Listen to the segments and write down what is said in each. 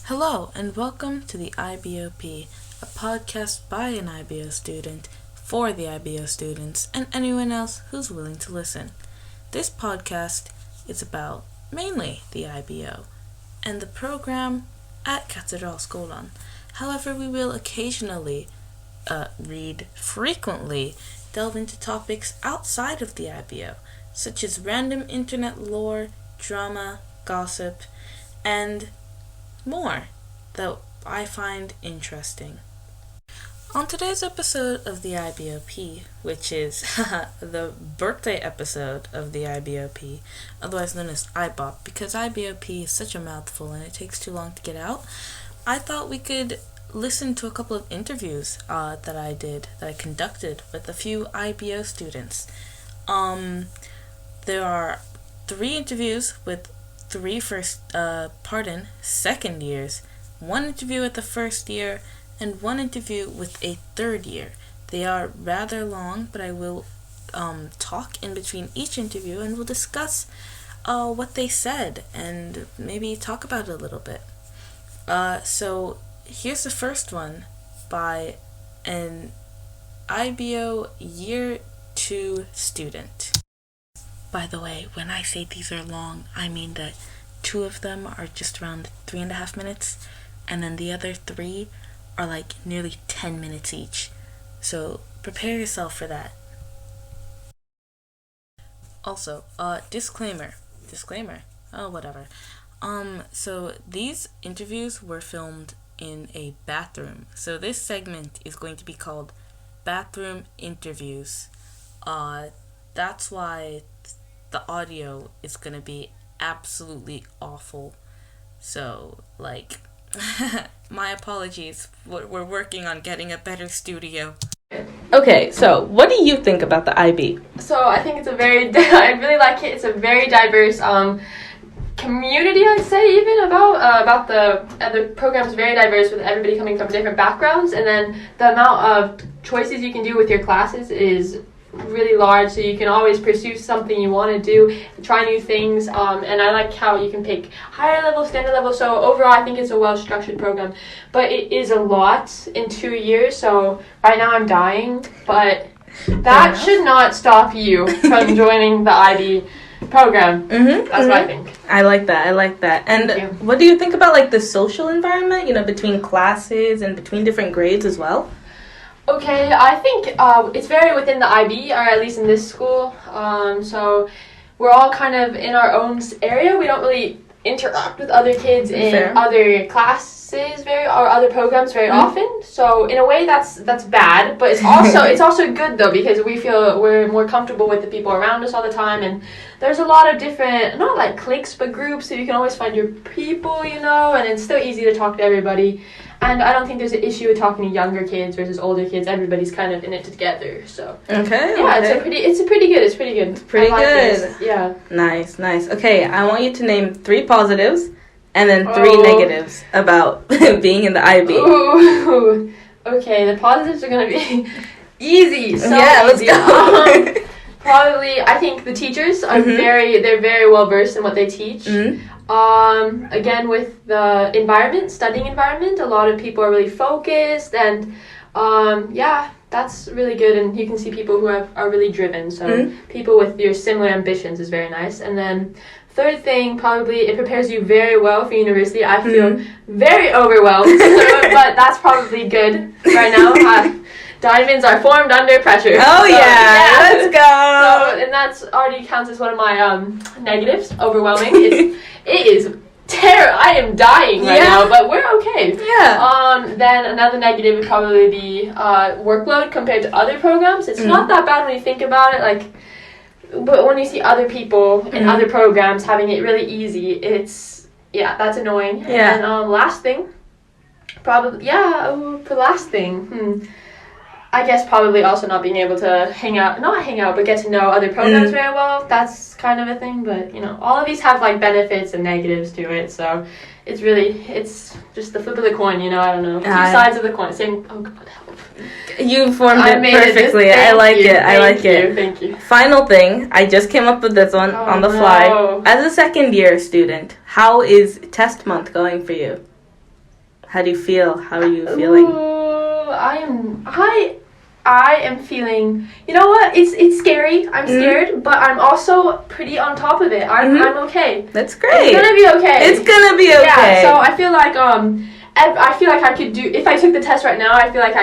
Hello, and welcome to the IBO-P, a podcast by an IBO student for the IBO students and anyone else who's willing to listen. This podcast is about mainly the IBO and the program at Katedralskolan. However, we will occasionally frequently delve into topics outside of the IBO, such as random internet lore, drama, gossip, and more that I find interesting. On today's episode of the IBO-P, which is the birthday episode of the IBO-P, otherwise known as IBO-P, because IBO-P is such a mouthful and it takes too long to get out, I thought we could listen to a couple of interviews that I conducted with a few IBO students. There are 3 interviews with 3 second years, 1 interview with the first year, and 1 interview with a third year. They are rather long, but I will talk in between each interview and we'll discuss what they said and maybe talk about it a little bit. So here's the first one by an IBO Year 2 student. By the way, when I say these are long, I mean that 2 of them are just around 3.5 minutes, and then the other 3 are like nearly 10 minutes each. So prepare yourself for that. Also, disclaimer. Oh, whatever. So these interviews were filmed in a bathroom. So this segment is going to be called Bathroom Interviews. That's why the audio is going to be absolutely awful. So, my apologies. We're working on getting a better studio. Okay, so what do you think about the IB? So I think it's I really like it. It's a very diverse community, I'd say, even about the other programs, very diverse with everybody coming from different backgrounds, and then the amount of choices you can do with your classes is really large, so you can always pursue something you want to do, try new things, and I like how you can pick higher level, standard level. So overall I think it's a well-structured program, but it is a lot in 2 years. So right now I'm dying, but that should not stop you from joining the IB program. That's what I think. I like that. And what do you think about the social environment, between classes and between different grades as well? Okay, I think it's very within the IB, or at least in this school. So we're all kind of in our own area. We don't really interact with other kids in other classes or other programs very often. So in a way, that's bad. But it's also good though, because we feel we're more comfortable with the people around us all the time. And there's a lot of different, not like cliques, but groups. So you can always find your people, and it's still easy to talk to everybody. And I don't think there's an issue with talking to younger kids versus older kids. Everybody's kind of in it together. So it's pretty good. Pretty good. This. Yeah. Nice. Okay, I want you to name 3 positives and then 3 negatives about being in the IB. Ooh. Okay, the positives are gonna be easy. So let's go. Probably, I think the teachers are they're very well versed in what they teach. Again, with the studying environment, a lot of people are really focused, and that's really good. And you can see people who are really driven. So people with your similar ambitions is very nice. And then third thing, probably it prepares you very well for university. I feel very overwhelmed, but that's probably good right now. Diamonds are formed under pressure. Oh, so, let's go. So, and that's already counts as one of my negatives. Overwhelming. It is terrible. I am dying right now, but we're okay. Yeah. Then another negative would probably be workload compared to other programs. It's not that bad when you think about it. But when you see other people in other programs having it really easy, that's annoying. Yeah. And last thing, probably I guess probably also not being able to but get to know other programs very well. That's kind of a thing, but all of these have benefits and negatives to it. So it's just the flip of the coin. I don't know, 2 sides of the coin. Same. Oh God, help! You formed it perfectly. I like it. Thank you. Final thing, I just came up with this one on the fly. As a second year student, how is test month going for you? How do you feel? How are you feeling? Ooh, I am feeling, you know what, it's scary, I'm scared, but I'm also pretty on top of it. I'm okay. That's great. It's gonna be okay. It's gonna be okay. Yeah, so I feel like I could do, if I took the test right now, I feel like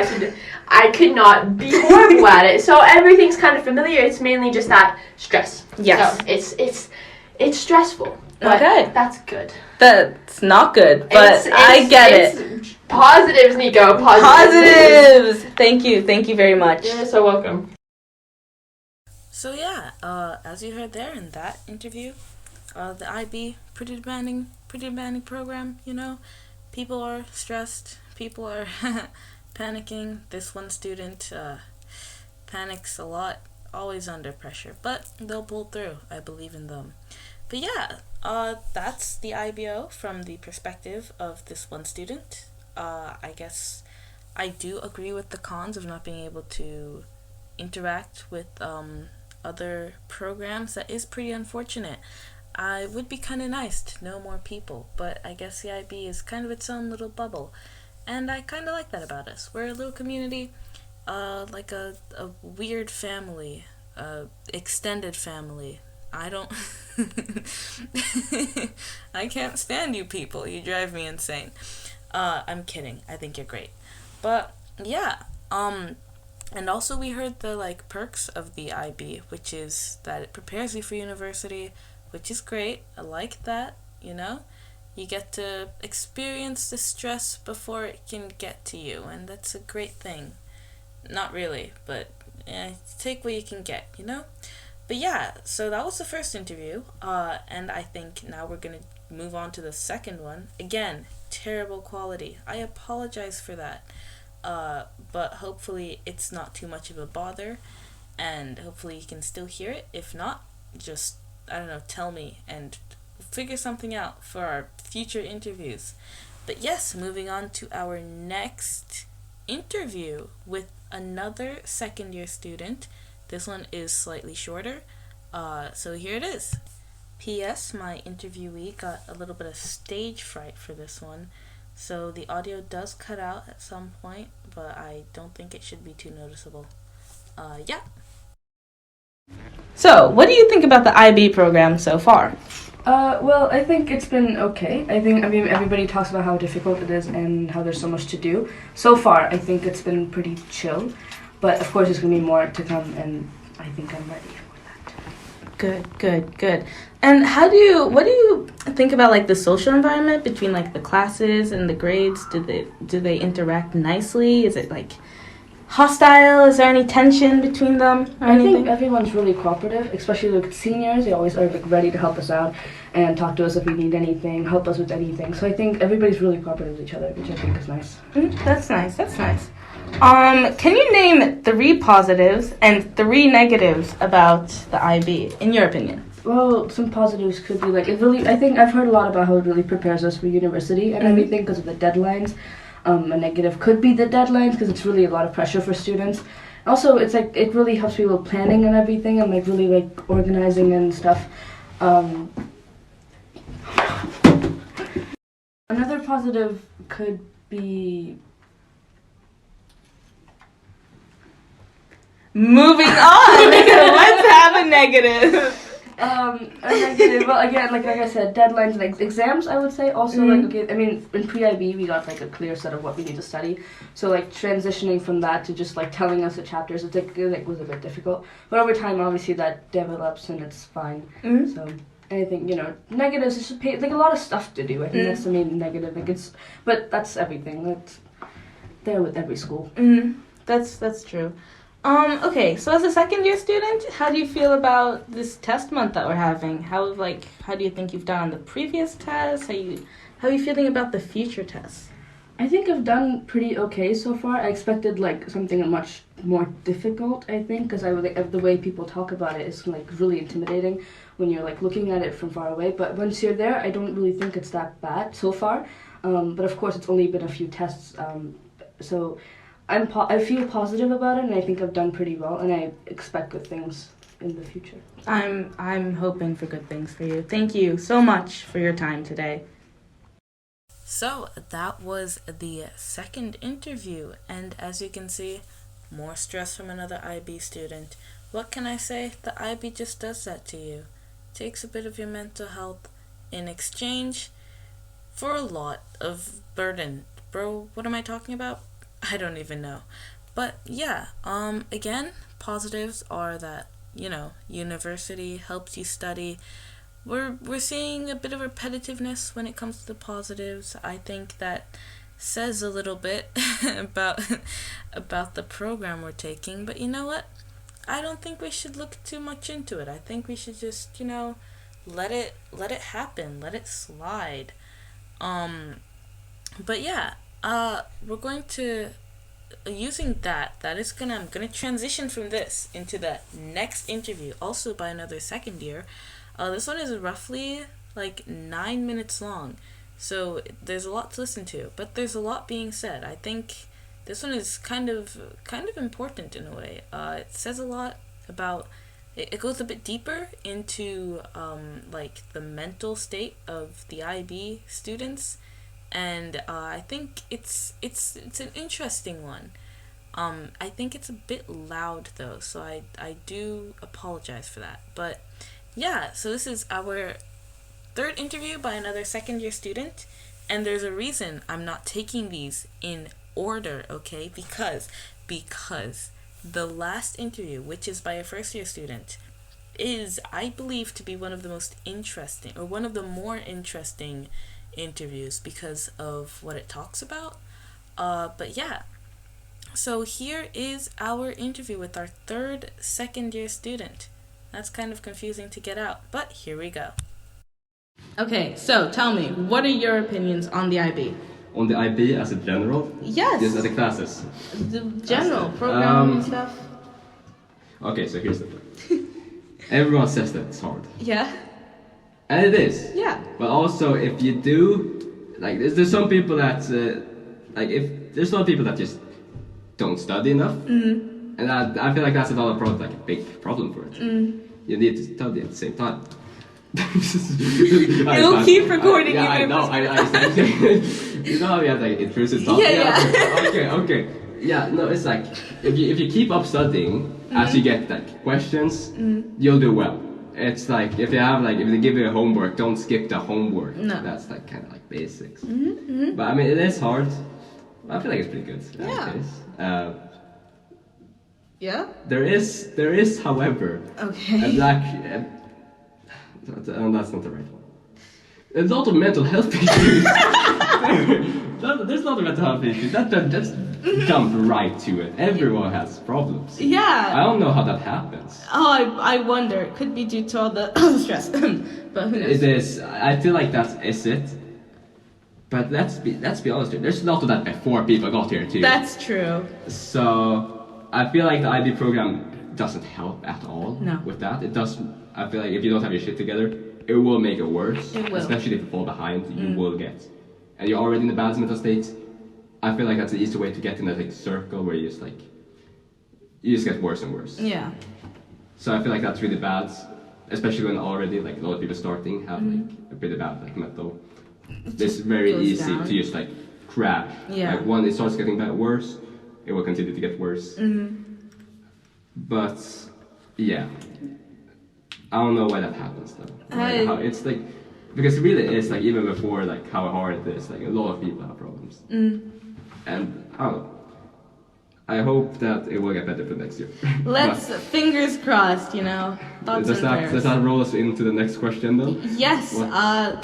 I could not be horrible at it. So everything's kind of familiar, it's mainly just that stress. Yes. So it's stressful, but okay. That's good. That's not good, but I get it. Positives, Nico. Positives. Thank you very much. You're so welcome. So yeah, as you heard there in that interview, the IB pretty demanding program. You know, people are stressed. People are panicking. This one student panics a lot, always under pressure, but they'll pull through. I believe in them. But yeah, that's the IBO from the perspective of this one student. I guess I do agree with the cons of not being able to interact with other programs. That is pretty unfortunate. I would be kind of nice to know more people, but I guess the IB is kind of its own little bubble, and I kind of like that about us. We're a little community, like a weird family, extended family. I don't I can't stand you people. You drive me insane. I'm kidding. I think you're great. But yeah, and also we heard the like perks of the IB, which is that it prepares you for university, which is great. I like that, you know? You get to experience the stress before it can get to you, and that's a great thing. Not really, but take what you can get, you know? But yeah, so that was the first interview, and I think now we're going to move on to the second one. Again, terrible quality. I apologize for that, but hopefully it's not too much of a bother, and hopefully you can still hear it. If not, just, I don't know, tell me, and we'll figure something out for our future interviews. But yes, moving on to our next interview with another second-year student. This one is slightly shorter, so here it is. P.S. My interviewee got a little bit of stage fright for this one, so the audio does cut out at some point, but I don't think it should be too noticeable. Yeah. So, what do you think about the IB program so far? Well, I think it's been okay. I mean, everybody talks about how difficult it is and how there's so much to do. So far, I think it's been pretty chill. But of course, there's going to be more to come, and I think I'm ready for that. Good. And what do you think about like the social environment between like the classes and the grades? Do they interact nicely? Is it like hostile? Is there any tension between them or anything? I think everyone's really cooperative, especially like seniors. They always are like ready to help us out and talk to us if we need anything, help us with anything. So I think everybody's really cooperative with each other, which I think is nice. That's nice. Can you name 3 positives and 3 negatives about the IB, in your opinion? Well, some positives could be like I think I've heard a lot about how it really prepares us for university and everything because of the deadlines. A negative could be the deadlines because it's really a lot of pressure for students. Also, it's like it really helps people with planning and everything and like really like organizing and stuff. Another positive could be moving on. Let's have a negative. A negative. Well, again, like I said, deadlines, like exams. I would say also like okay. I mean, in pre-IB we got like a clear set of what we need to study. So like transitioning from that to just like telling us the chapters, it was a bit difficult. But over time, obviously that develops and it's fine. So I think negatives is just like a lot of stuff to do. I think that's the main negative. Like but that's everything. That's there with every school. That's true. Okay, so as a second-year student, how do you feel about this test month that we're having? How do you think you've done on the previous tests? How are you feeling about the future tests? I think I've done pretty okay so far. I expected like something much more difficult, I think, because the way people talk about it is like really intimidating when you're like looking at it from far away. But once you're there, I don't really think it's that bad so far. But of course, it's only been a few tests, so I feel positive about it, and I think I've done pretty well, and I expect good things in the future. I'm hoping for good things for you. Thank you so much for your time today. So that was the second interview, and as you can see, more stress from another IB student. What can I say? The IB just does that to you. Takes a bit of your mental health in exchange for a lot of burden. Bro, what am I talking about? I don't even know. But yeah, again, positives are that, university helps you study. We're seeing a bit of repetitiveness when it comes to the positives. I think that says a little bit about the program we're taking, but you know what? I don't think we should look too much into it. I think we should just, let it happen, let it slide. But yeah, we're going to using I'm gonna transition from this into the next interview, also by another second year. This one is roughly like 9 minutes long, so there's a lot to listen to, but there's a lot being said. I think this one is kind of important in a way. It says a lot about. It goes a bit deeper into like the mental state of the IB students, and I think it's an interesting one. I think it's a bit loud though, so I do apologize for that. But yeah, so this is our third interview by another second year student, and there's a reason I'm not taking these in order, okay? Because the last interview, which is by a first year student, is, I believe, to be one of the most interesting, or one of the more interesting interviews because of what it talks about. But yeah, so here is our interview with our third second year student. That's kind of confusing to get out, but here we go. Okay, so tell me, what are your opinions on the IB? On the IB as a general? Yes. Just as a classes? The general program and stuff. Okay, so here's the thing. Everyone says that it's hard. Yeah. And it is. Yeah. But also, if you do, like, there's some people that, there's some people that just don't study enough. Mm-hmm. And I feel like that's another problem, like a big problem for it. Mm. You need to study at the same time. It'll keep recording. I know. You know how we have like intrusive thoughts? Yeah. Okay. Yeah, no, it's like if you keep up studying as you get like questions, you'll do well. It's like if they give you a homework, don't skip the homework. No. That's like kind of like basics. Mm-hmm. But I mean, it is hard. I feel like it's pretty good. Yeah. Yeah. There is, however, okay. a black. That's not the right one. There's a lot of mental health issues. There's not a mental health issue. Just jump right to it. Everyone has problems. Yeah. I don't know how that happens. Oh, I wonder. It could be due to all the stress. But who knows? It is. I feel like that is it. But let's be honest here. There's a lot of that before people got here too. That's true. So I feel like the IB program doesn't help at all with that. It does. I feel like if you don't have your shit together, it will make it worse. It will. Especially if you fall behind, you will get. And you're already in the bad mental state. I feel like that's the easy way to get in that like circle where you just get worse and worse. Yeah. So I feel like that's really bad, especially when already like a lot of people starting have like a pretty bad like mental. It's very easy to just like crash. Yeah. Like when it starts getting worse, it will continue to get worse. But yeah, I don't know why that happens though. How it's like because it really is like even before like how hard it is. Like a lot of people have problems. And I don't know. I hope that it will get better for next year. Let's fingers crossed, Thoughts does that roll us into the next question though? Yes.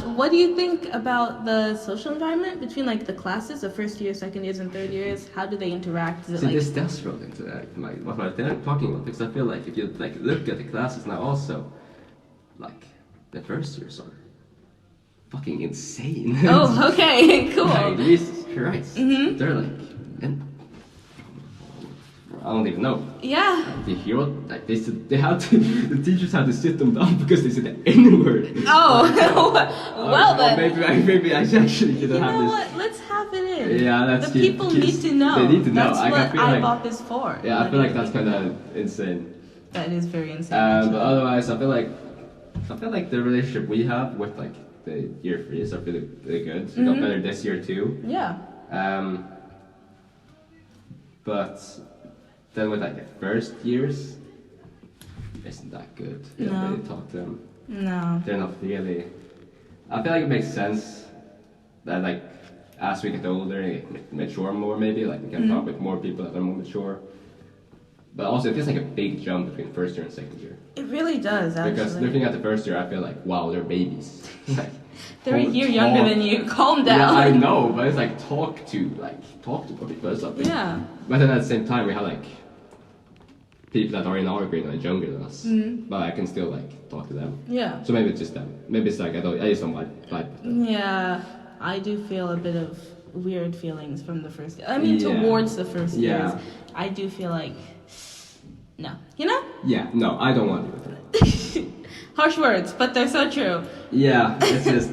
What do you think about the social environment between like the classes of first year, second years, and third years? How do they interact? Is it this does roll into that, what they're talking about, because I feel like if you like look at the classes now also, like the first years are fucking insane. Oh, okay, cool. Like, Jesus Christ. They're like, I don't even know. Yeah. You hear what? Like they had to. The teachers had to sit them down because they said the N-word. Oh, well then. Maybe I actually shouldn't have this. You know what? Let's have it in. Yeah, that's the people need to know. They need to know. That's what IBO-P is for. Yeah, I feel like that's kind of insane. That is very insane. But otherwise, I feel like the relationship we have with like the year 3s are really, really good. It got better this year too. Yeah. But then with like the first years, isn't that good. You don't really talk to them. No. They're not really. I feel like it makes sense that like as we get older and mature more, maybe like we can talk with more people that are more mature. But also, it feels like a big jump between first year and second year. It really does, actually. Because looking at the first year, I feel like, wow, they're babies. Like, they're a year younger than you. Calm down. Yeah, I know, but it's like talk to people or something. Yeah. But then at the same time, we have like people that are in our grade and are younger than us. But I can still like talk to them. Yeah. So maybe it's just them. Maybe it's like I just don't vibe with them. Yeah, I do feel a bit of weird feelings from the first. I mean, towards the first years, I do feel like. No. You know? Yeah, no, I don't want to do it. Harsh words, but they're so true. Yeah, it's just.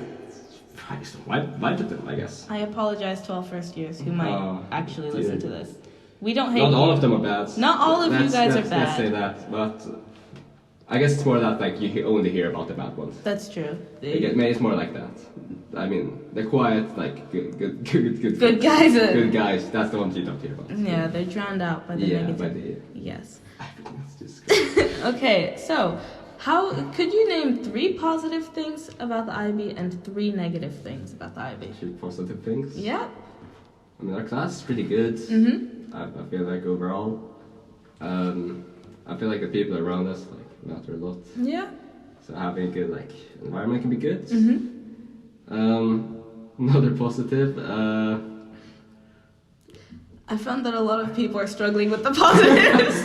I just don't vibe with them, I guess. I apologize to all first years who might actually listen to this. We don't hate Not all you. of them are bad. Not all of you guys are bad. Let's say that, but I guess it's more that like you only hear about the bad ones. That's true. Maybe it's more like that. I mean, the quiet, like good guys. Good guys. That's the ones you don't hear about. Yeah, they're drowned out by the negative. By the. Yes. That's just good. Okay, so how could you name 3 positive things about the IB and 3 negative things about the IB? 3 positive things. Yeah. I mean, our class is pretty good. I feel like overall. I feel like the people around us like matter a lot. Yeah. So having a good like environment can be good. Another positive. I found that a lot of people are struggling with the positives.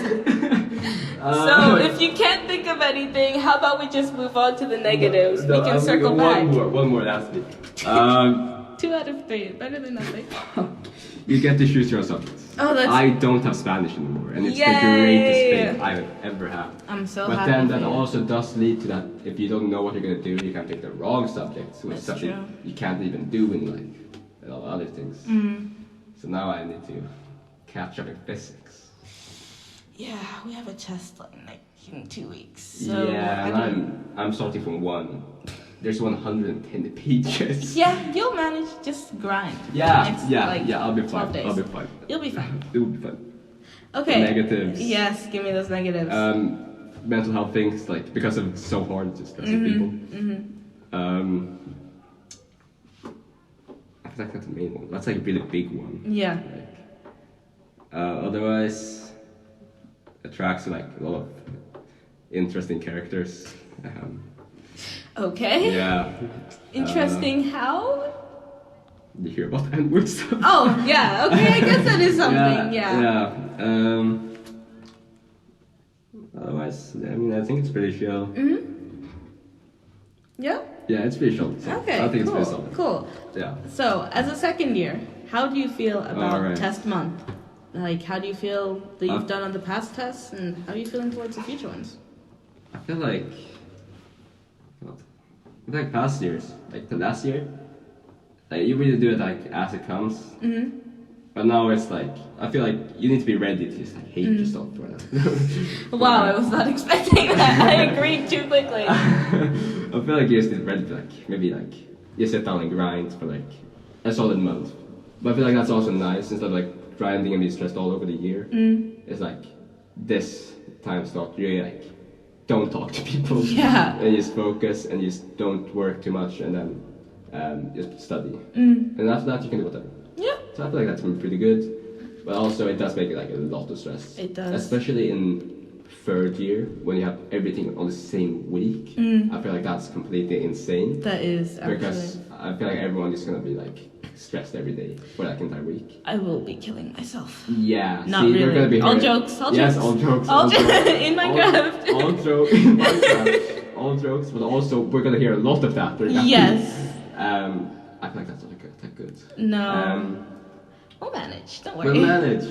So if you can't think of anything, how about we just move on to the negatives? We can circle back. One more, that's it. 2 out of 3, better than nothing. You get to choose your subjects. Oh, that's. I don't have Spanish anymore, and it's the greatest thing I've ever had. I'm so but happy. But then that also does lead to that if you don't know what you're gonna do, you can pick the wrong subjects, which is something you can't even do in like a lot of other things. So now I need to catch up in physics. Yeah, we have a test like in 2 weeks. So yeah, and I'm starting from 1. There's 110 pages. Yeah, you'll manage. Just grind. Yeah, Next, I'll be fine. Days. I'll be fine. You'll be fine. It will be fine. Okay. The negatives. Yes, give me those negatives. Mental health things, like because of it's so hard to stress with people. I feel like that's the main one. That's like a really big one. Yeah. Otherwise, attracts like a lot of interesting characters. Okay. Yeah. Interesting how? You hear about N-word stuff? Oh, yeah. Okay, I guess that is something. Yeah. Otherwise, I mean, I think it's pretty chill. Yeah? Yeah, it's pretty chill. So Okay, I think cool. it's pretty solid. Cool. Yeah. So, as a second year, how do you feel about Alright. test month? Like, how do you feel that you've done on the past tests, and how are you feeling towards the future ones? I feel like past years, like the last year, like you really do it like as it comes. But now it's like I feel like you need to be ready to just like hate yourself for that. Wow, I was not expecting that. I agreed too quickly. I feel like you just need ready to like maybe like you sit down and grind for like a solid month. But I feel like that's also nice instead of like grinding and be stressed all over the year. It's like this time slot really like don't talk to people. Yeah. And just focus and just don't work too much and then just study. And after that you can do whatever. Yeah. So I feel like that's been pretty good. But also it does make it like a lot of stress. It does. Especially in third year when you have everything on the same week. I feel like that's completely insane. That is actually. Because I feel like everyone is gonna be like stressed every day for like entire week. I will be killing myself. Yeah. Not see, really. You're gonna be All here. jokes. All yes, jokes. all jokes. All jokes. in Minecraft. All jokes in Minecraft. All jokes, but also we're gonna hear a lot of that. Yes. I feel like that's not that good. No. We'll manage. Don't worry. We'll manage.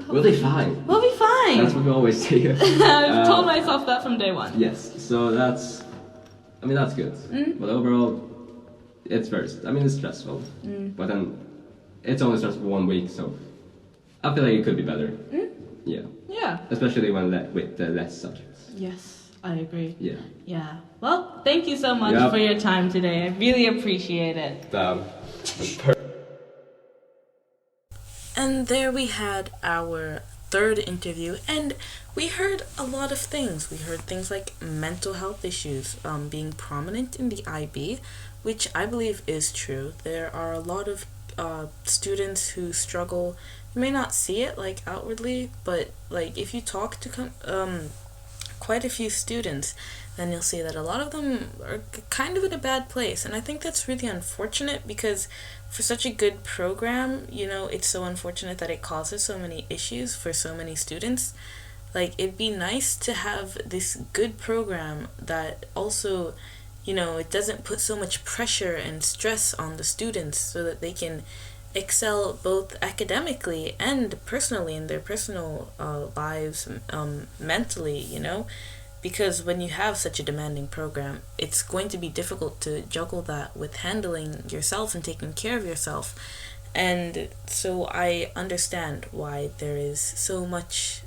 We'll be fine. We'll be fine. That's what we always say. I've told myself that from day one. Yes. So that's good. But overall, it's it's stressful. But then it's only stressful for 1 week, so I feel like it could be better. Yeah. Yeah. Especially with the less subjects. Yes. I agree. Yeah. Yeah. Well, thank you so much for your time today. I really appreciate it. And there we had our third interview, and we heard a lot of things. We heard things like mental health issues being prominent in the IB, which I believe is true. There are a lot of students who struggle. You may not see it like outwardly, but like if you talk to quite a few students, then you'll see that a lot of them are kind of in a bad place. And I think that's really unfortunate, because for such a good program, it's so unfortunate that it causes so many issues for so many students. Like, it'd be nice to have this good program that also, it doesn't put so much pressure and stress on the students, so that they can excel both academically and personally in their personal lives, mentally, because when you have such a demanding program, it's going to be difficult to juggle that with handling yourself and taking care of yourself. And so I understand why there is so much,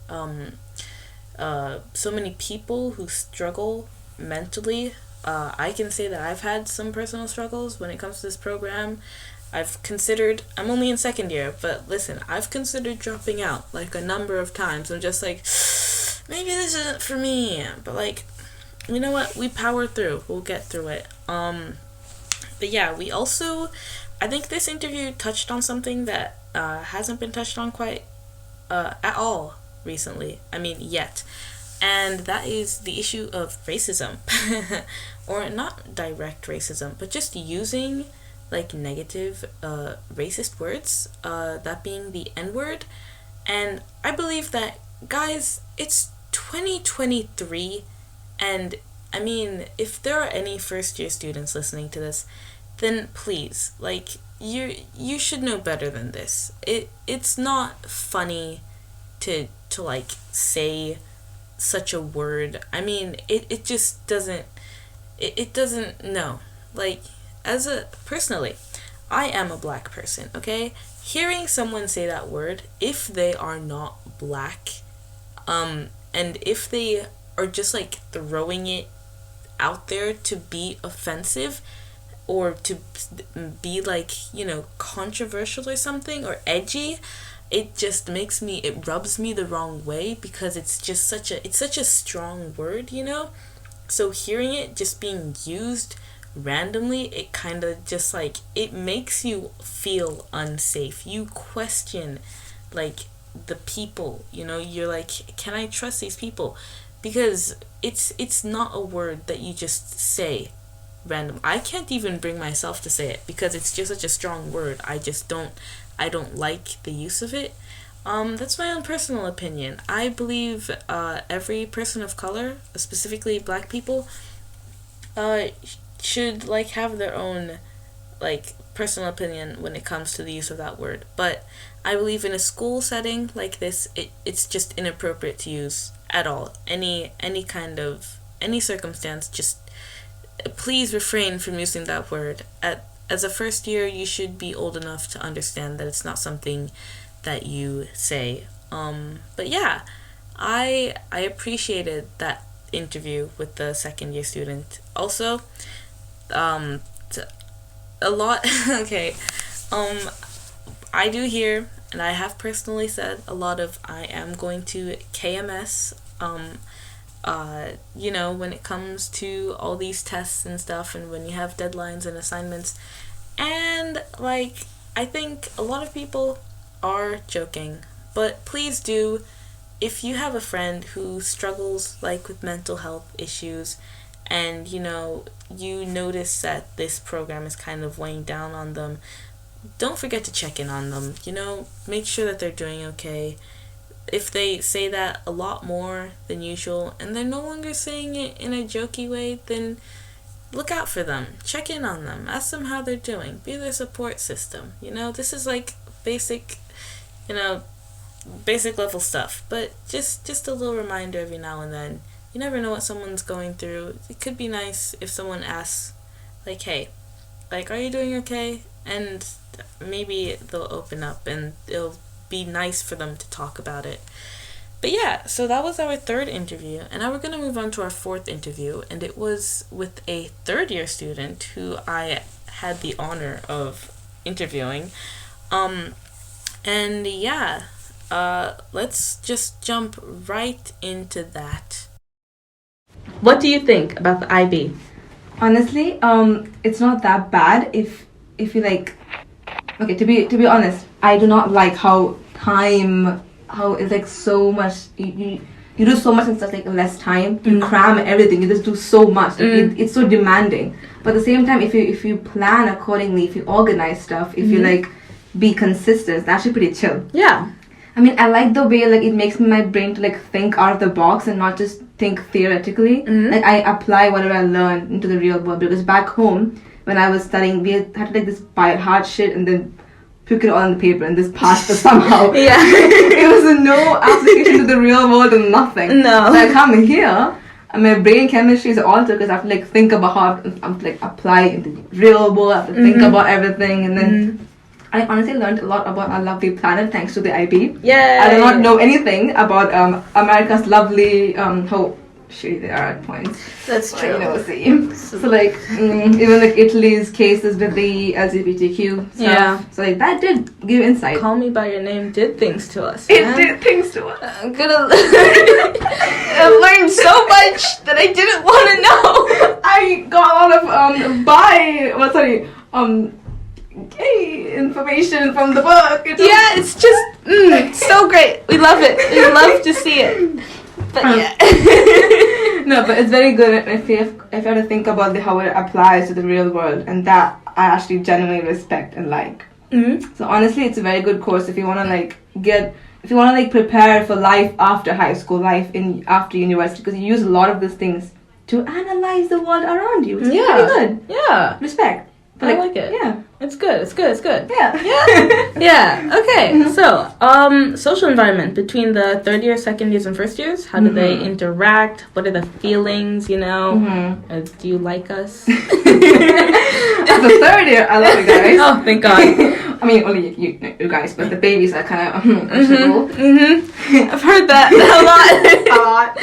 so many people who struggle mentally. I can say that I've had some personal struggles when it comes to this program. I'm only in second year, but listen, I've considered dropping out like a number of times. I'm just like, maybe this isn't for me, but like, you know what, we power through, we'll get through it. But yeah, I think this interview touched on something that hasn't been touched on quite at all recently, yet, and that is the issue of racism. Or not direct racism, but just using like negative racist words, that being the N-word. And I believe that, guys, it's 2023, and if there are any first year students listening to this, then please, like, you should know better than this. It's not funny to like say such a word. It just doesn't, it doesn't, no. Like, personally, I am a black person, okay? Hearing someone say that word, if they are not black, and if they are just like throwing it out there to be offensive, or to be like, controversial or something, or edgy, it rubs me the wrong way, because it's just such a strong word, So hearing it just being used randomly, it kind of just like, it makes you feel unsafe. You question like the people, you're like, can I trust these people? Because it's not a word that you just say random. I can't even bring myself to say it, because it's just such a strong word. I don't like the use of it. That's my own personal opinion. I believe every person of color, specifically black people, should like have their own like personal opinion when it comes to the use of that word. But I believe in a school setting like this, it's just inappropriate to use at all. Any circumstance, just please refrain from using that word. As a first year, you should be old enough to understand that it's not something that you say. But yeah, I appreciated that interview with the second year student. Also, a lot. Okay, I do hear, and I have personally said a lot of, I am going to KMS. When it comes to all these tests and stuff, and when you have deadlines and assignments, and like, I think a lot of people are joking, but please do, if you have a friend who struggles like with mental health issues, and you notice that this program is kind of weighing down on them, don't forget to check in on them. Make sure that they're doing okay. If they say that a lot more than usual, and they're no longer saying it in a jokey way, then look out for them. Check in on them. Ask them how they're doing. Be their support system. This is like basic level stuff. But just a little reminder every now and then. You never know what someone's going through. It could be nice if someone asks, like, hey, like, are you doing okay? And maybe they'll open up, and it'll be nice for them to talk about it. But yeah, so that was our third interview, and now we're going to move on to our fourth interview, and it was with a third-year student who I had the honor of interviewing. And yeah, let's just jump right into that. What do you think about the IB? Honestly, it's not that bad if you like. Okay, to be honest, I do not like how it's like so much. You do so much in such like less time. You cram everything. You just do so much. It's so demanding. But at the same time, if you plan accordingly, if you organize stuff, if you like be consistent, it's actually pretty chill. Yeah. I mean, I like the way like it makes my brain to like think out of the box and not just think theoretically. Like I apply whatever I learn into the real world, because back home when I was studying, we had to like this by hard shit and then pick it all on the paper and just pass it somehow. Yeah. It was no application to the real world and nothing. No. So I come here and my brain chemistry is altered because I have to like think about how I'm to like apply it into the real world. I have to think about everything, and then I honestly learned a lot about our lovely planet thanks to the IB. Yeah. I do not know anything about America's lovely how shitty they are at points. That's true. You know, see. So like even like Italy's cases with the LGBTQ stuff. Yeah. So like that did give insight. Call Me by Your Name did things to us. It did things to us. I'm gonna I learned so much that I didn't want to know. I got a lot of gay information from the book. Yeah, it's just so great. We love it. We love to see it. But yeah. No, but it's very good if you have to think about how it applies to the real world, and that I actually genuinely respect and like. So honestly, it's a very good course if you want to prepare for life after high school, after university, because you use a lot of these things to analyze the world around you. It's very good. Yeah. Respect. But I like it. Yeah. It's good. Yeah. Yeah. Okay. So, social environment between the third year, second years, and first years. How do they interact? What are the feelings? You know, do you like us? As a third year, I love you guys. Oh, thank God. I mean, only you guys, but the babies are kind of questionable. I've heard that a lot.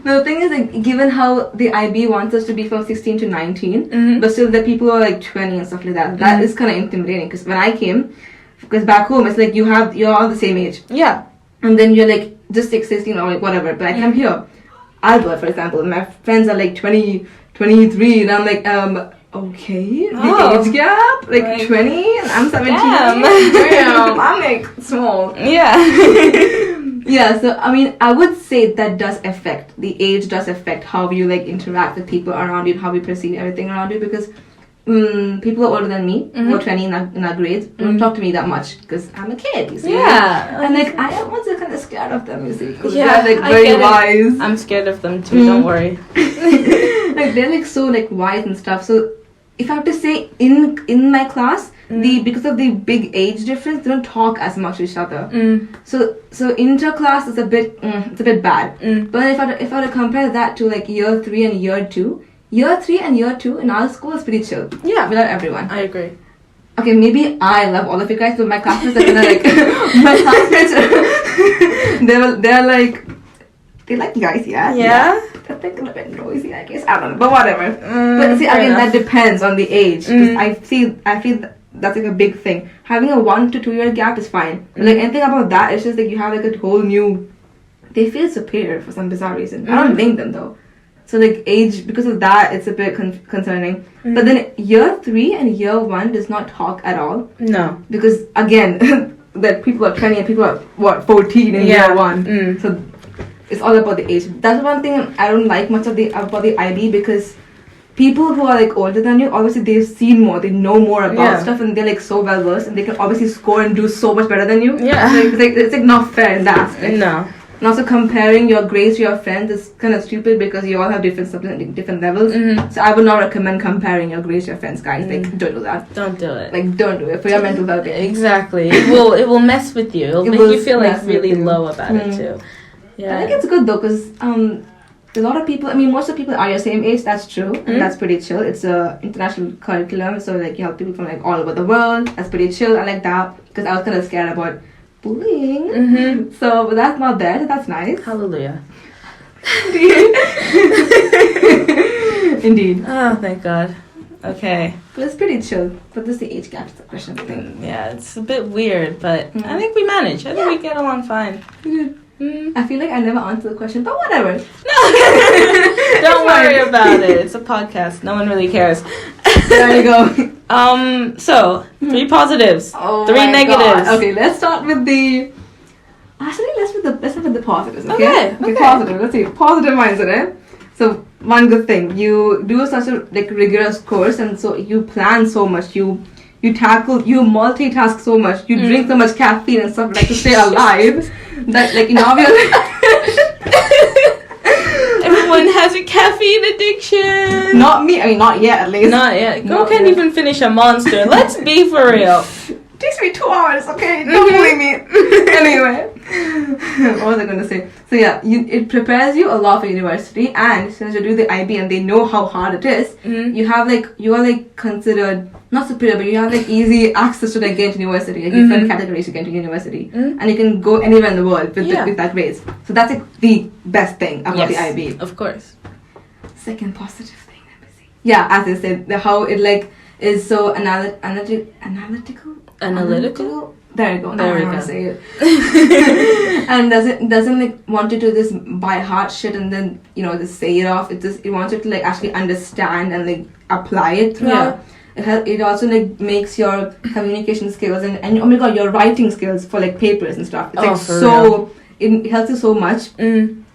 No, the thing is, like, given how the IB wants us to be from 16 to 19, but still the people are like 20 and stuff like that. That is kind of intimidating, because when I came, because back home it's like you're all the same age. Yeah. And then you're like just 16 or like whatever. But I come here, Alba, for example, my friends are like 20, 23, and I'm like, okay, the age gap, like 20, and I'm 17. Damn, I'm like small. Yeah. Yeah, so I mean, I would say that the age does affect how you like interact with people around you and how you perceive everything around you, because people are older than me, who are 20 in our grades, don't talk to me that much because I'm a kid, you see. Yeah. And like, I am also kind of scared of them, you see, because they're like very wise. I'm scared of them too, don't worry. Like, they're like so like wise and stuff. So if I have to say, in my class, because of the big age difference, they don't talk as much to each other. So inter-class is a bit bad. But if I were to compare that to like year 3 and year 2 in our school is pretty chill. Yeah, we love everyone. I agree. Okay, maybe I love all of you guys, but my classmates are kind of like my classmates. They're like. They like you guys, yeah? Yeah? I think a little bit noisy, I guess. I don't know, but whatever. But see, again, that depends on the age. I feel that's like a big thing. Having a 1 to 2 year gap is fine. But like anything about that, it's just like you have like a whole new... They feel superior for some bizarre reason. I don't blame them though. So like age, because of that, it's a bit concerning. But then year 3 and year 1 does not talk at all. No. Because again, that people are 20 and people are 14 in year 1. So it's all about the age. That's one thing I don't like much about the IB, because people who are like older than you, obviously they've seen more, they know more about stuff, and they're like so well versed, and they can obviously score and do so much better than you. Yeah. It's like not fair in that aspect. No. And also comparing your grades to your friends is kind of stupid, because you all have different levels. So I would not recommend comparing your grades to your friends, guys. Like, don't do that. Don't do it. Like, don't do it for your mental well-being. Exactly. It will mess with you. It'll make you feel like really low about it too. Yeah. I think it's good though, because a lot of people, I mean, most of the people are your same age, that's true, and that's pretty chill. It's a international curriculum, so like you have people from like all over the world, that's pretty chill. I like that, because I was kind of scared about bullying. So that's not there. So that's nice. Hallelujah. Indeed. Oh, thank God. Okay. But it's pretty chill. But this is the age gap question thing. Yeah, it's a bit weird, but I think we manage. I think we get along fine. I feel like I never answered the question, but whatever. No. Don't worry about it. It's a podcast. No one really cares. There you go. So 3 positives, Oh 3 my negatives. God. Okay, let's start with the. Actually, let's start with the positives. Okay. Positive. Let's see. Positive mindset. Eh? So one good thing, you do such a like rigorous course, and so you plan so much. You multitask so much. You drink so much caffeine and stuff like to stay alive. That like in our Everyone has a caffeine addiction. Not me. I mean, not yet at least. Not yet. Girl Not can't yet. even finish a Monster. Let's be for real. Takes me 2 hours, okay? Don't believe me. Anyway, what was I gonna say? So yeah, it prepares you a lot for university, and since you do the IB and they know how hard it is, you are like considered not superior, but you have like easy access to like get into university, like different categories to get into university, and you can go anywhere in the world with that grades. So that's like the best thing about the IB. Of course. Second positive thing, let me see. Yeah, as I said, how it like is so analytical. There you go. There we I go. say it. And doesn't like want you to just by heart shit and then just say it off. It wants you to like actually understand and like apply it throughout. It also like makes your communication skills and oh my God, your writing skills for like papers and stuff. It's like so it helps you so much.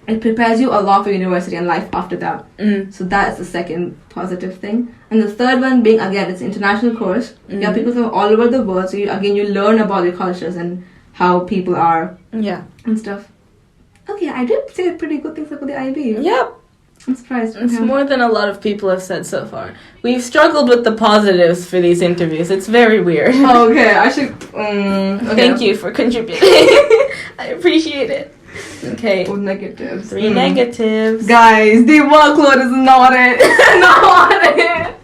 It prepares you a lot for university and life after that. So that is the second positive thing. And the third one being, again, it's an international course. You have people from all over the world. So you learn about your cultures and how people are and stuff. Okay, I did say pretty good things about the IB. Yep. I'm surprised. It's more than a lot of people have said so far. We've struggled with the positives for these interviews. It's very weird. Okay, I should... okay. Thank you for contributing. I appreciate it. Okay. Oh, negatives. 3 negatives. Guys, the workload is not it. It's not it.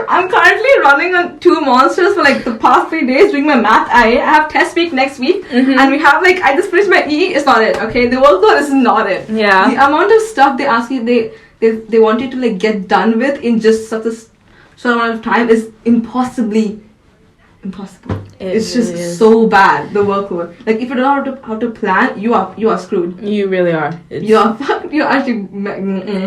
I'm currently running on 2 monsters for like the past 3 days doing my math. I have test week next week, and we have like I just finished my E. It's not it. Okay, the workload is not it. Yeah. The amount of stuff they ask you, they want you to like get done with in just such a short amount of time is impossible. It's really just is. so bad, the workload. Like if you don't know how to plan, you are screwed. You really are. You're actually.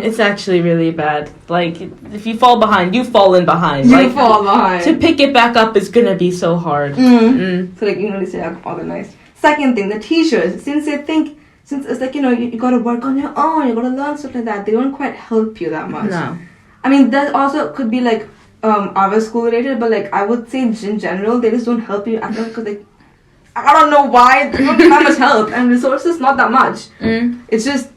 It's actually really bad. Like, if you fall behind, you've fallen behind. You like, fall behind. To pick it back up is gonna be so hard. So like they say I'm organized. Second thing, the teachers, since it's like you gotta work on your own, you gotta learn stuff like that, they don't quite help you that much. No. I mean that also could be like our school related, but like I would say in general they just don't help you at all because like I don't know why they don't give that much help and resources not that much. It's just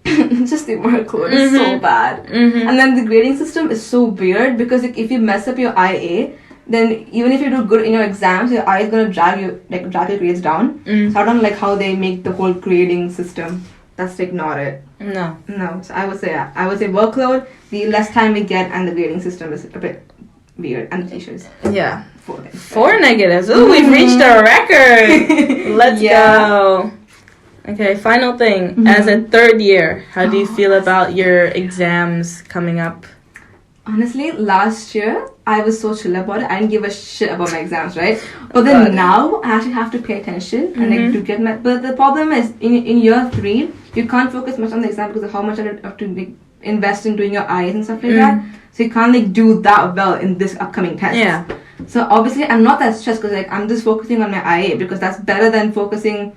the workload is so bad. And then the grading system is so weird because like, if you mess up your IA, then even if you do good in your exams, your IA is gonna drag your grades down. So I don't like how they make the whole grading system. That's like not it. No. So I would say workload, the less time we get, and the grading system is a bit weird, and the teachers. Yeah. 4 things. 4 negatives. Ooh, we've reached our record. Let's go. Okay, final thing. As a 3rd year, how do you feel about your exams coming up? Honestly, last year I was so chill about it. I didn't give a shit about my exams, right? But then now I actually have to pay attention and like to get my. But the problem is in year 3 you can't focus much on the exam because of how much I have to like, invest in doing your eyes and stuff like that. So you can't like do that well in this upcoming test. Yeah. So obviously I'm not that stressed because like I'm just focusing on my IA because that's better than focusing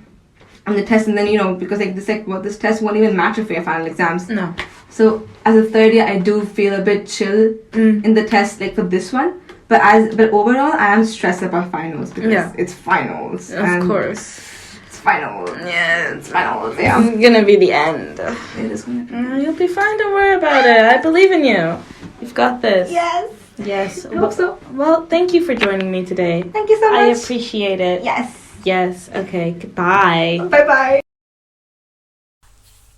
on the test and then because like this test won't even matter for your final exams. No. So as a 3rd year, I do feel a bit chill in the test, like for this one. But overall, I am stressed about finals because it's finals. Of course. It's finals. Yeah, It's finals. Yeah. It's gonna be the end. It is gonna be. You'll be fine. Don't worry about it. I believe in you. You've got this. Yes. Yes. I hope so. Well, thank you for joining me today. Thank you so much. I appreciate it. Yes. Yes. Okay. Goodbye. Bye bye.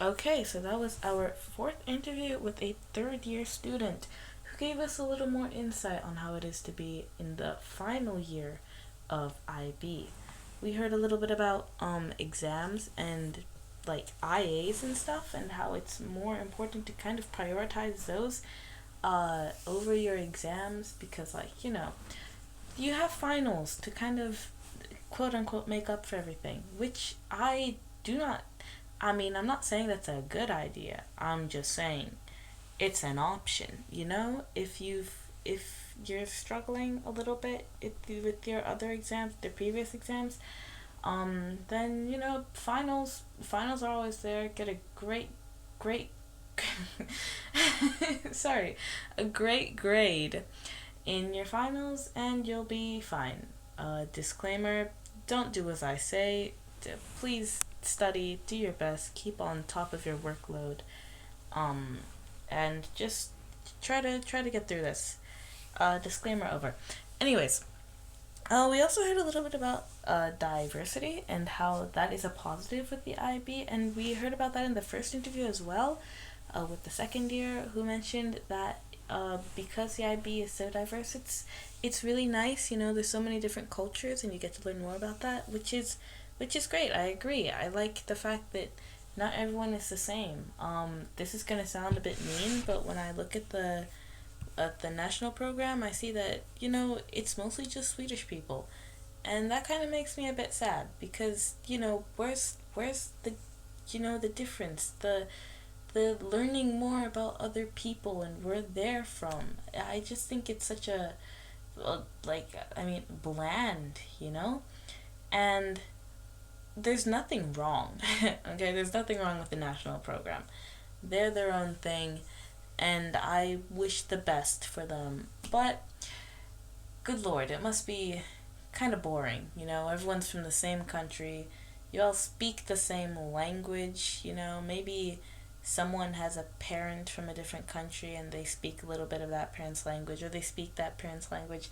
Okay, so that was our 4th interview with a 3rd year student who gave us a little more insight on how it is to be in the final year of IB. we heard a little bit about exams and like IAs and stuff, and how it's more important to kind of prioritize those over your exams, because like, you know, you have finals to kind of quote unquote make up for everything, which I do not. I mean, I'm not saying that's a good idea. I'm just saying it's an option, you know? If you're struggling a little bit with your other exams, the previous exams, then, you know, finals are always there. Get a great sorry, a great grade in your finals and you'll be fine. Disclaimer, don't do as I say. Please study, do your best, keep on top of your workload, and just try to get through this. Disclaimer over. Anyways, we also heard a little bit about diversity and how that is a positive with the IB, and we heard about that in the first interview as well, with the second year, who mentioned that because the IB is so diverse, it's really nice. You know, there's so many different cultures, and you get to learn more about that, which is great. I agree. I like the fact that not everyone is the same. This is gonna sound a bit mean, but when I look at the national program, I see that, you know, it's mostly just Swedish people, and that kind of makes me a bit sad, because, you know, where's the, you know, the difference, the learning more about other people and where they're from. I just think it's such a bland, you know, and there's nothing wrong. Okay, there's nothing wrong with the national program. They're their own thing, and I wish the best for them. But good lord, it must be kind of boring, you know. Everyone's from the same country. You all speak the same language, you know. Maybe someone has a parent from a different country and they speak a little bit of that parent's language, or they speak that parent's language.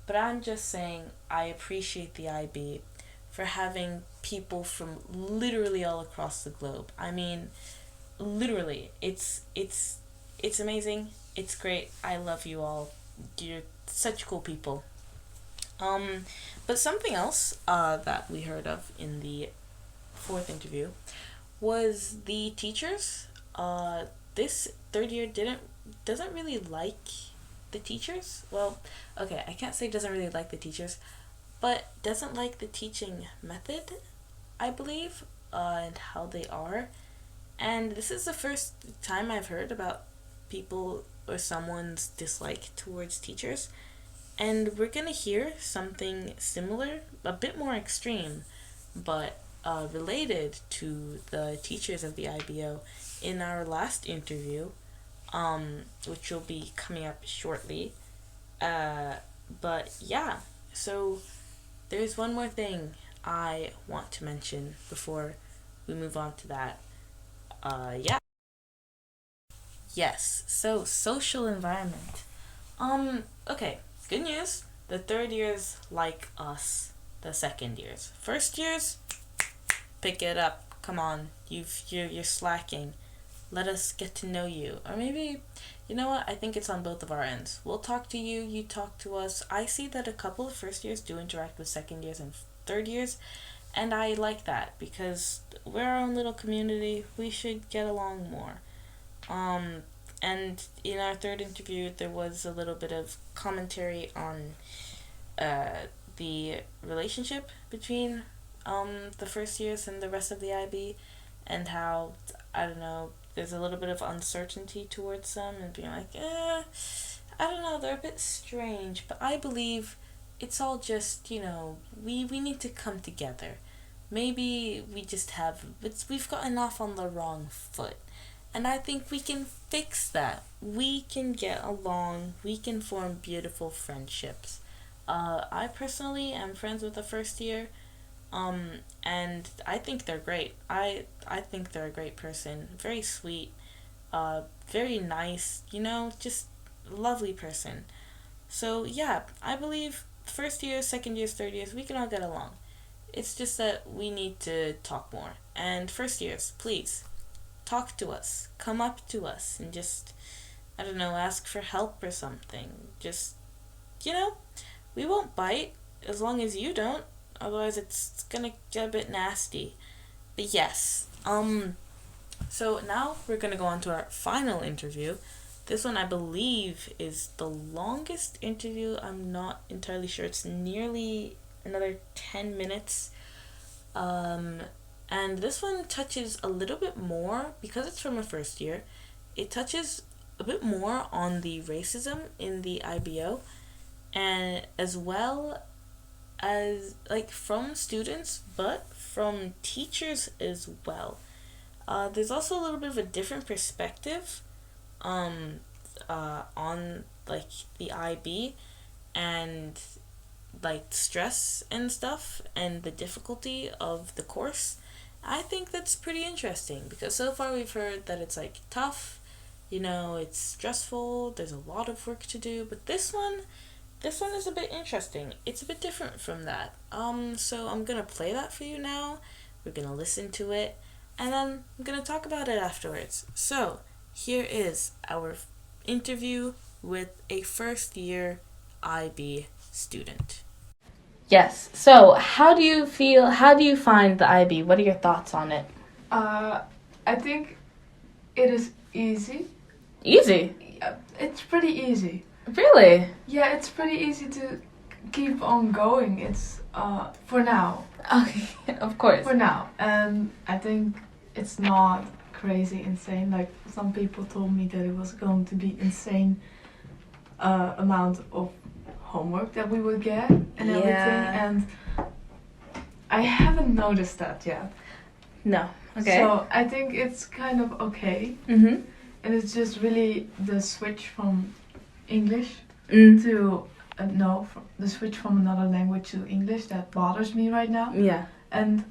But I'm just saying, I appreciate the IB for having people from literally all across the globe. I mean, literally, it's amazing. It's great. I love you all. You're such cool people. But something else that we heard of in the fourth interview was the teachers. This third year doesn't really like the teachers. Well, okay, I can't say doesn't really like the teachers, but doesn't like the teaching method, I believe, and how they are. And this is the first time I've heard about people or someone's dislike towards teachers. And we're gonna hear something similar, a bit more extreme, but related to the teachers of the IBO in our last interview, which will be coming up shortly. But yeah, so there's one more thing I want to mention before we move on to that. Yeah. Yes, so social environment. Okay, good news. The third years like us, the second years. First years, pick it up. Come on, you're slacking. Let us get to know you. Or maybe, you know what? I think it's on both of our ends. We'll talk to you, you talk to us. I see that a couple of first years do interact with second years and third years, and I like that because we're our own little community. We should get along more. And in our third interview, there was a little bit of commentary on the relationship between the first years and the rest of the IB, and how, I don't know, there's a little bit of uncertainty towards them, and being like, I don't know, they're a bit strange, but I believe it's all just, you know, we need to come together. Maybe we've gotten off on the wrong foot. And I think we can fix that. We can get along. We can form beautiful friendships. I personally am friends with the first year. And I think they're great. I think they're a great person. Very sweet. Very nice. You know, just lovely person. So yeah, I believe first year, second years, third years, we can all get along. It's just that we need to talk more. And first years, please, talk to us. Come up to us and just, I don't know, ask for help or something. Just, you know, we won't bite as long as you don't. otherwise it's gonna get a bit nasty. But yes, so now we're gonna go on to our final interview. This one I believe is the longest interview. I'm not entirely sure. It's nearly another 10 minutes. And this one touches a little bit more, because it's from a first year, it touches a bit more on the racism in the IBO, and as well as like from students, but from teachers as well. There's also a little bit of a different perspective on like the IB and like stress and stuff and the difficulty of the course. I think that's pretty interesting, because so far we've heard that it's like tough, it's stressful, there's a lot of work to do, but this one is a bit interesting. It's a bit different from that. So I'm gonna play that for you now. We're gonna listen to it, and then I'm gonna talk about it afterwards. So here is our interview with a first year IB student. Yes. So how do you find the IB? What are your thoughts on it? I think it is easy. Easy? Yeah, it's pretty easy. Really? Yeah, it's pretty easy to keep on going. It's for now. Okay, of course. For now. And I think it's not crazy insane. Like, some people told me that it was going to be insane amount of homework that we would get and everything, and I haven't noticed that yet. No. Okay. So I think it's kind of okay. Mm-hmm. And it's just really the switch from English to the switch from another language to English that bothers me right now. Yeah. And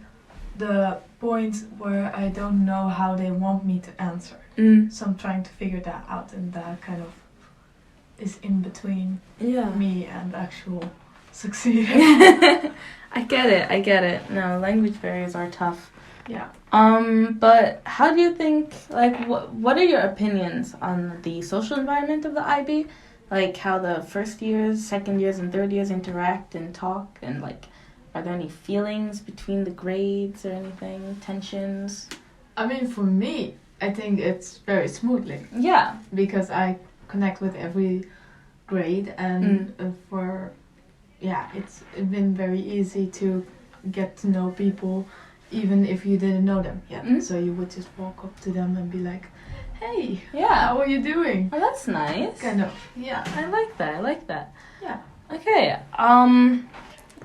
the point where I don't know how they want me to answer. So I'm trying to figure that out, and that kind of is in between me and actual succeeding. I get it. No, language barriers are tough. Yeah. But how do you think, like, what are your opinions on the social environment of the IB? Like, how the first years, second years, and third years interact and talk, and, like, are there any feelings between the grades or anything, tensions? I mean, for me, I think it's very smoothly. Yeah. Because I connect with every grade, and it's been very easy to get to know people, even if you didn't know them yet. So you would just walk up to them and be like, hey, how are you doing? Oh, that's nice. Kind of, yeah. I like that. Yeah. Okay,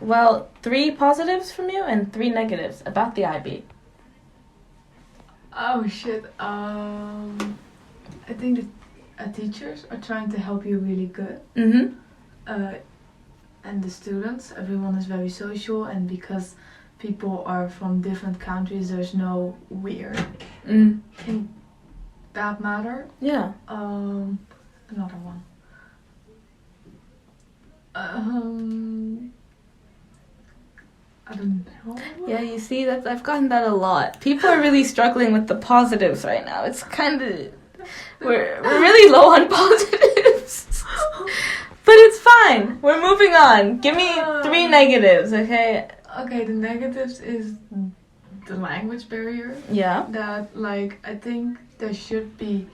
well, 3 positives from you and 3 negatives about the IB. Oh shit, I think the teachers are trying to help you really good. Mm-hmm. And the students, everyone is very social, and because people are from different countries, there's no weird in that matter. Yeah. Another one. I don't know. Yeah, you see, I've gotten that a lot. People are really struggling with the positives right now. It's kind of... We're really low on positives. But it's fine. We're moving on. Give me 3 negatives, okay? Okay, the negatives is the language barrier. Yeah. That, like, I think there should be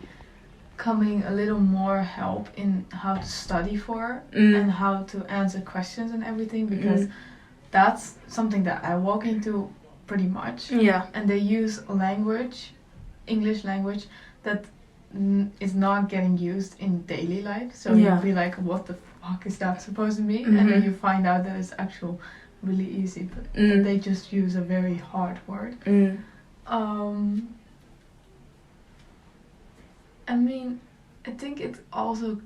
coming a little more help in how to study for and how to answer questions and everything, because that's something that I walk into pretty much. Yeah. And they use English language, that is not getting used in daily life. So you'll be like, what the fuck is that supposed to mean? And then you find out that it's actually really easy, but they just use a very hard word. I mean, I think it's also,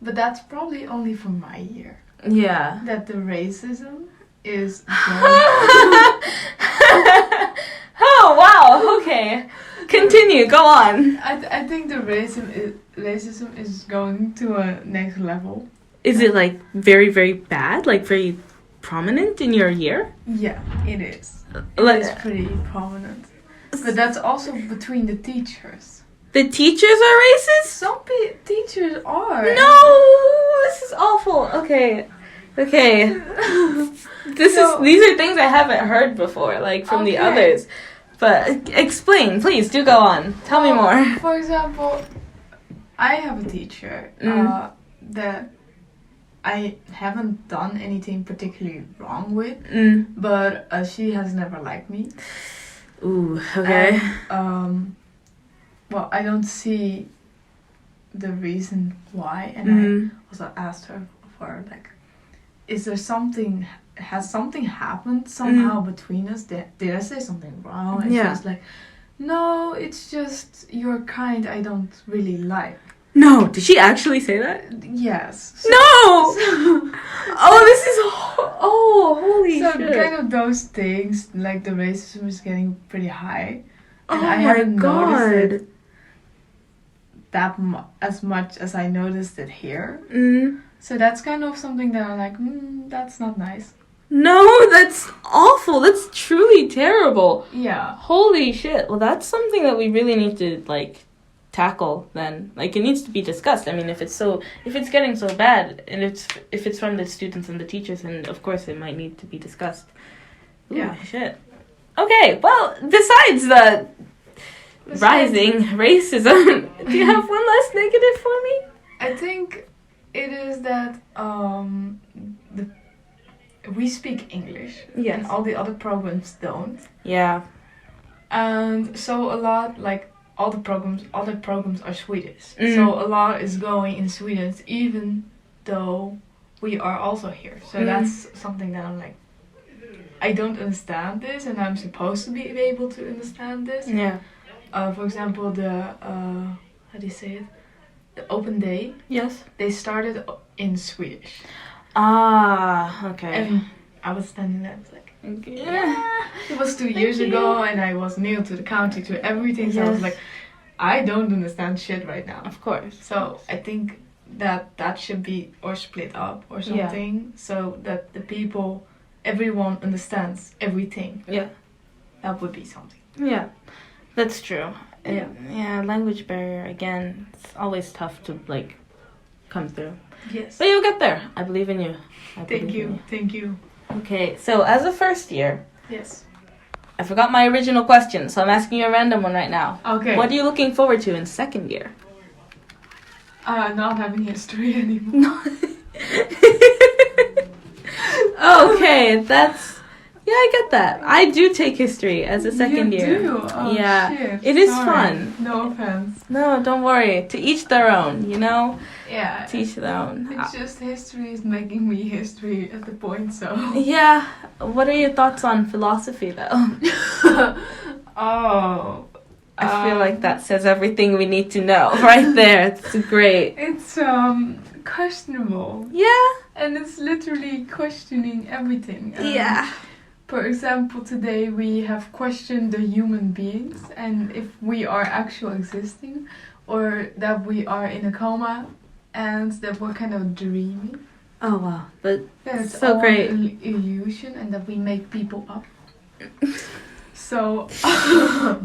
but that's probably only for my year. Yeah. That the racism is Oh, wow. Okay. Continue. Go on. I think the racism is going to a next level. Is it, like, very, very bad? Like, very prominent in your year? Yeah, it is. It is pretty prominent. But that's also between the teachers. The teachers are racist? Some teachers are. No! This is awful. Okay. Okay. These are things I haven't heard before, like from the others. But explain, please. Do go on. Tell me more. For example, I have a teacher that I haven't done anything particularly wrong with, but she has never liked me. Ooh, okay. And, well, I don't see the reason why, and I also asked her for like, is there something? Has something happened somehow between us? Did I say something wrong? And she was like, no, it's just you're kind I don't really like. No, did she actually say that? Yes. No! This is... holy so shit. kind of those things, like the racism is getting pretty high. And Oh I my haven't god. noticed it as much as I noticed it here. So that's kind of something that I'm like, that's not nice. No, that's awful. That's truly terrible. Yeah. Holy shit. Well, that's something that we really need to, like, tackle then. Like, it needs to be discussed. I mean, if it's getting so bad, and if it's from the students and the teachers, then of course it might need to be discussed. Ooh, Yeah. Shit. Okay, well, besides the rising racism, do you have one last negative for me? I think it is that we speak English, Yes. and all the other programs don't. Yeah. And so a lot, like other programs are Swedish. So a lot is going in Sweden, even though we are also here. So that's something that I'm like, I don't understand this, and I'm supposed to be able to understand this. Yeah. For example, the how do you say it? The open day. Yes. They started in Swedish. Ah, okay. And I was standing there, I was like, Yeah. it was 2 years ago, and I was new to the country, to everything. So I was like, I don't understand shit right now. Of course. So I think that should be or split up or something, so that the people, everyone understands everything. Yeah. That would be something. Yeah. That's true. Yeah. Yeah, language barrier, again, it's always tough to, like, come through. Yes. But you'll get there. I believe in you. Thank you. Okay, so as a first year, Yes. I forgot my original question, so I'm asking you a random one right now. Okay. What are you looking forward to in second year? Not having history anymore. Okay, that's... Yeah, I get that. I do take history as a second year. You do? Oh, yeah, shit. it is Sorry. fun. No offense. No, don't worry. To each their own, you know? Yeah. To each their own. It's just history is making me history at the point, so. Yeah. What are your thoughts on philosophy, though? Oh. I feel like that says everything we need to know right there. It's great. It's questionable. Yeah. And it's literally questioning everything. Yeah. For example, today we have questioned the human beings and if we are actually existing, or that we are in a coma and that we're kind of dreaming. Oh wow, but That it's so all great. an illusion and that we make people up. So.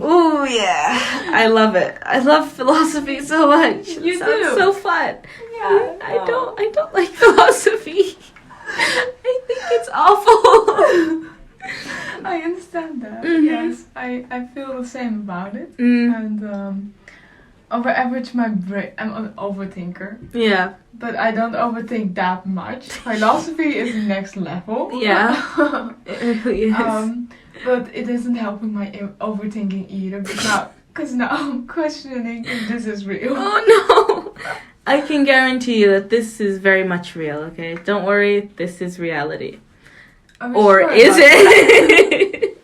Ooh yeah, I love it. I love philosophy so much. You It sounds do. so fun. Yeah. I don't like philosophy. I think it's awful. I understand that. Mhm. Yes, I feel the same about it. Mm. And over average, my brain, I'm an overthinker, Yeah. but I don't overthink that much. Philosophy is next level. Yeah. It really is. But it isn't helping my overthinking either. Because now I'm questioning if this is real. Oh no! I can guarantee you that this is very much real, okay? Don't worry, this is reality. Are we Or sure is about it?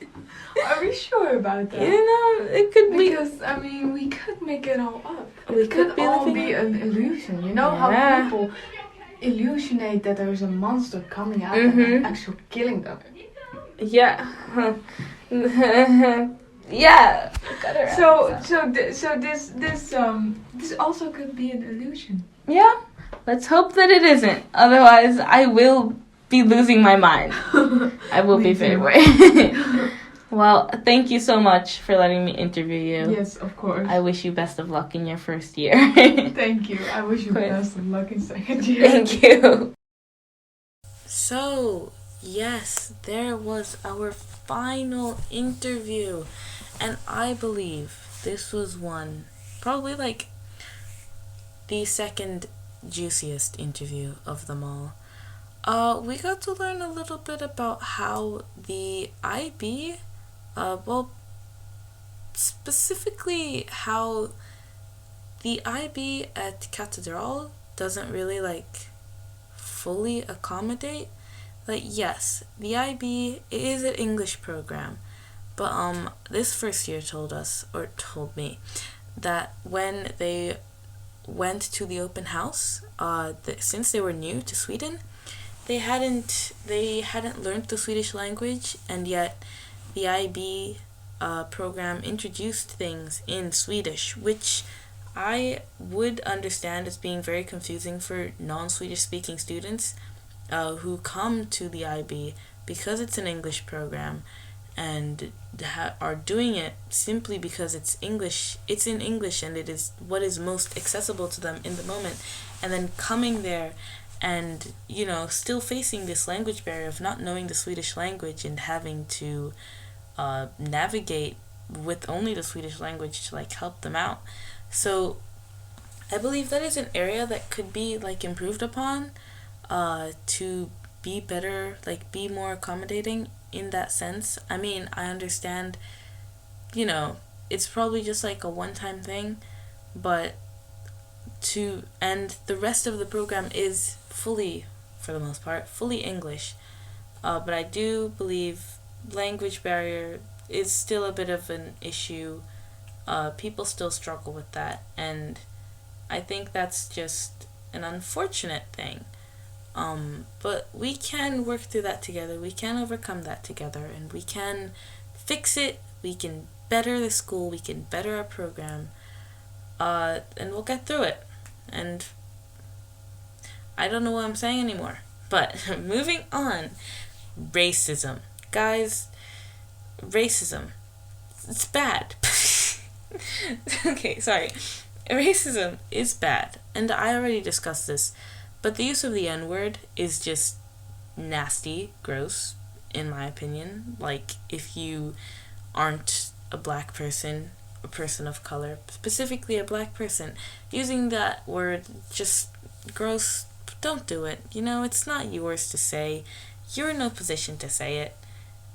that? Are we sure about that? You know, it could be. Because, I mean, we could make it all up. We It could could be all living be an illusion. You know how Yeah. people illusionate that there's a monster coming at them and actually killing them. Yeah. Yeah. Got it right. So this also could be an illusion. Yeah. Let's hope that it isn't. Otherwise, I will be losing my mind. I will Me be too. very worried. Well, thank you so much for letting me interview you. Yes, of course. I wish you best of luck in your first year. Thank you. I wish you Of course. best of luck in second year. Thank you. So, yes, there was our final interview. And I believe this was one, probably like the second juiciest interview of them all. We got to learn a little bit about how the IB, specifically how the IB at Cathedral doesn't really like fully accommodate. Like, yes, the IB is an English program, but this first year told me that when they went to the open house, since they were new to Sweden, they hadn't learned the Swedish language, and yet the IB program introduced things in Swedish, which I would understand as being very confusing for non-Swedish speaking students who come to the IB because it's an English program and are doing it simply because it's English. It's in English and it is what is most accessible to them in the moment. And then coming there and, still facing this language barrier of not knowing the Swedish language and having to navigate with only the Swedish language to help them out. So I believe that is an area that could be improved upon to be better, be more accommodating in that sense. I mean, I understand, it's probably just a one-time thing, but and the rest of the program is fully, for the most part, fully English. But I do believe language barrier is still a bit of an issue. People still struggle with that, and I think that's just an unfortunate thing. But we can work through that together. We can overcome that together, and we can fix it. We can better the school. We can better our program, and we'll get through it. And I don't know what I'm saying anymore. But moving on, racism, guys. Racism, it's bad. Okay, sorry. Racism is bad, and I already discussed this, but the use of the N-word is just nasty, gross, in my opinion. If you aren't a black person, a person of color, specifically a black person, using that word, just gross. Don't do it. It's not yours to say. You're in no position to say it,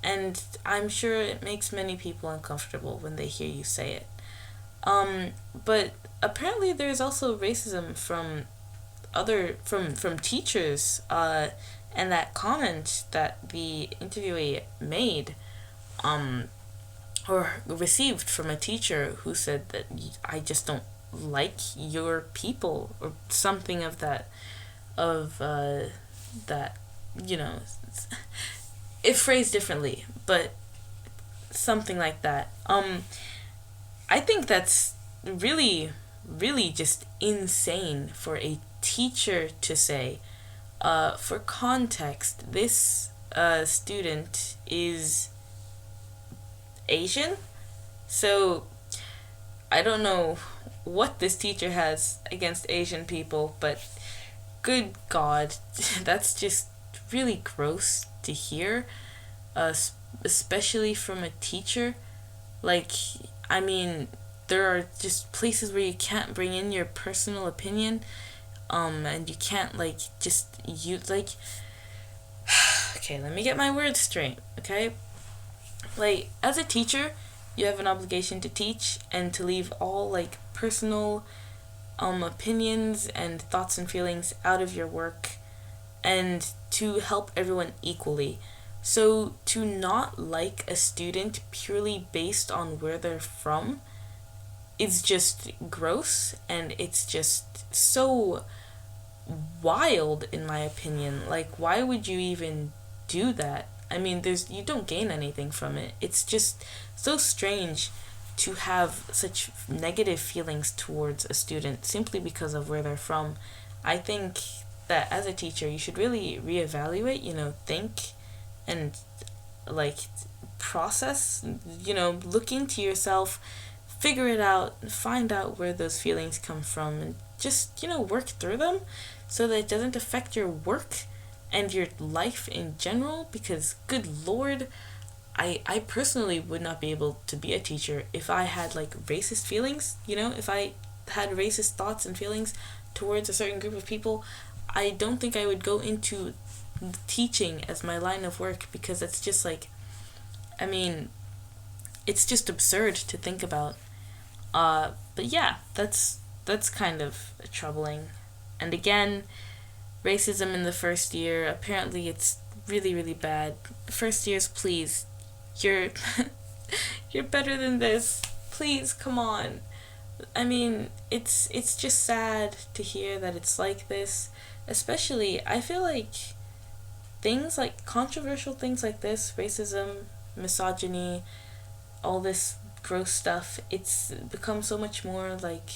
and I'm sure it makes many people uncomfortable when they hear you say it. But apparently there's also racism from teachers, and that comment that the interviewee made, or received from a teacher who said that I just don't like your people, or something of that, it phrased differently, but something like that. I think that's really, really just insane for a teacher to say. For context, this student is Asian, so I don't know what this teacher has against Asian people, but good God, that's just really gross to hear, especially from a teacher. I mean, there are just places where you can't bring in your personal opinion, and you can't, okay, let me get my words straight, okay? As a teacher, you have an obligation to teach and to leave all, personal, opinions and thoughts and feelings out of your work, and to help everyone equally. So to not like a student purely based on where they're from is just gross, and it's just so wild, in my opinion. Why would you even do that? I mean, you don't gain anything from it. It's just so strange to have such negative feelings towards a student simply because of where they're from. I think that as a teacher, you should really reevaluate, think and process, look into yourself, figure it out, find out where those feelings come from, and just, work through them so that it doesn't affect your work and your life in general, because good lord, I personally would not be able to be a teacher if I had like racist feelings, if I had racist thoughts and feelings towards a certain group of people. I don't think I would go into teaching as my line of work, because it's just like, it's just absurd to think about. But yeah, that's kind of troubling. And again, racism in the first year, apparently it's really, really bad. First years, please, you're you're better than this. Please, come on. It's just sad to hear that it's like this. Especially, I feel like things like controversial things like this, racism, misogyny, all this gross stuff, it's become so much more like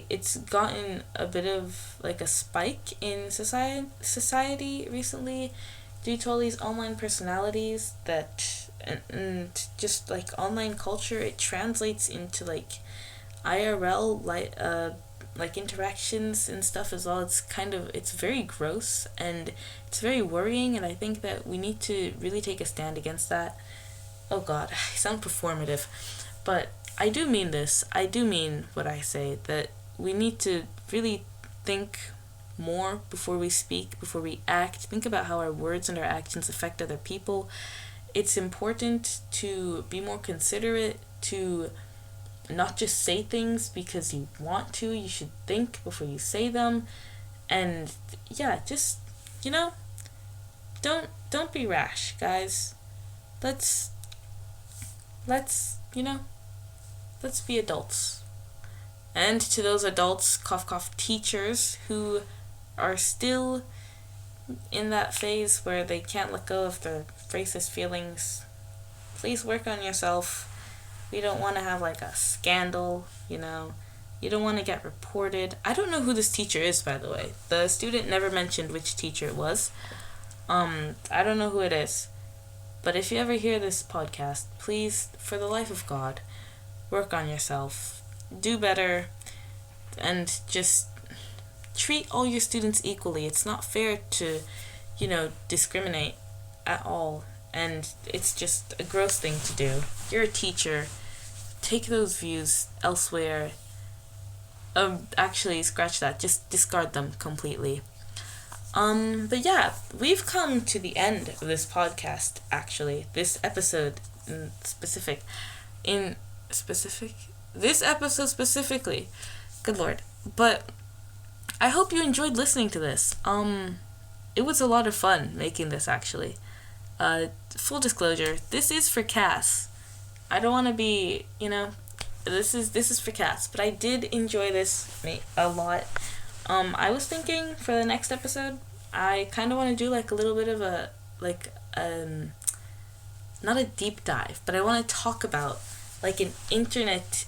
it's gotten a bit of like a spike in society recently, due to all these online personalities that and just like online culture. It translates into like IRL like interactions and stuff as well. It's very gross and it's very worrying, and I think that we need to really take a stand against that. Oh god, I sound performative, but I do mean this. I do mean what I say, that we need to really think more before we speak, before we act. Think about how our words and our actions affect other people. It's important to be more considerate, to not just say things because you want to. You should think before you say them. And yeah, just, don't be rash, guys. Let's be adults. And to those adults, cough cough, teachers who are still in that phase where they can't let go of their racist feelings, please work on yourself. We don't want to have like a scandal, you don't want to get reported. I don't know who this teacher is, by the way. The student never mentioned which teacher it was. I don't know who it is. But if you ever hear this podcast, please, for the life of God, work on yourself. Do better. And just treat all your students equally. It's not fair to, discriminate at all. And it's just a gross thing to do. You're a teacher. Take those views elsewhere. Actually, scratch that. Just discard them completely. But yeah, we've come to the end of this podcast, actually. This episode this episode specifically. Good lord. But I hope you enjoyed listening to this. It was a lot of fun making this, actually. Full disclosure, this is for Cass. I don't want to be, this is for Cass, but I did enjoy this a lot. I was thinking for the next episode, I kind of want to do like a little bit of a, not a deep dive, but I want to talk about like an internet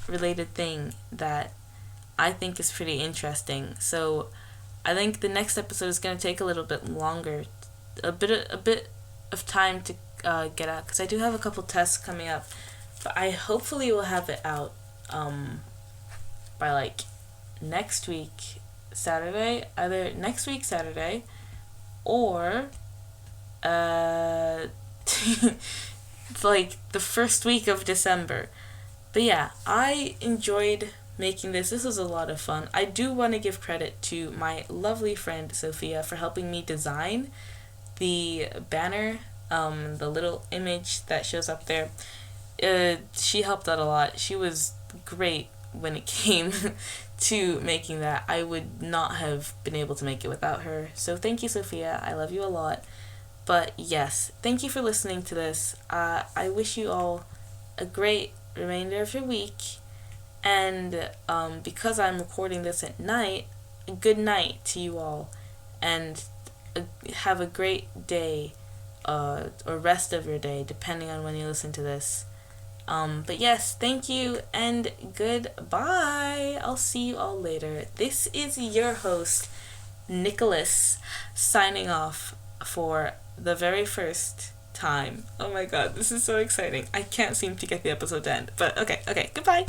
related thing that I think is pretty interesting. So I think the next episode is going to take a little bit longer, a bit of time to get out, because I do have a couple tests coming up, but I hopefully will have it out by like next week Saturday, either next week Saturday or like the first week of December. But yeah, I enjoyed making this. This was a lot of fun. I do want to give credit to my lovely friend Sophia for helping me design the banner, the little image that shows up there. She helped out a lot. She was great when it came to making that. I would not have been able to make it without her. So thank you, Sophia. I love you a lot. But yes, thank you for listening to this. I wish you all a great remainder of your week. And because I'm recording this at night, good night to you all. And have a great day, or rest of your day, depending on when you listen to this. But yes, thank you and goodbye. I'll see you all later. This is your host, Nicholas, signing off for the very first time. Oh my god, this is so exciting. I can't seem to get the episode to end. But okay, goodbye.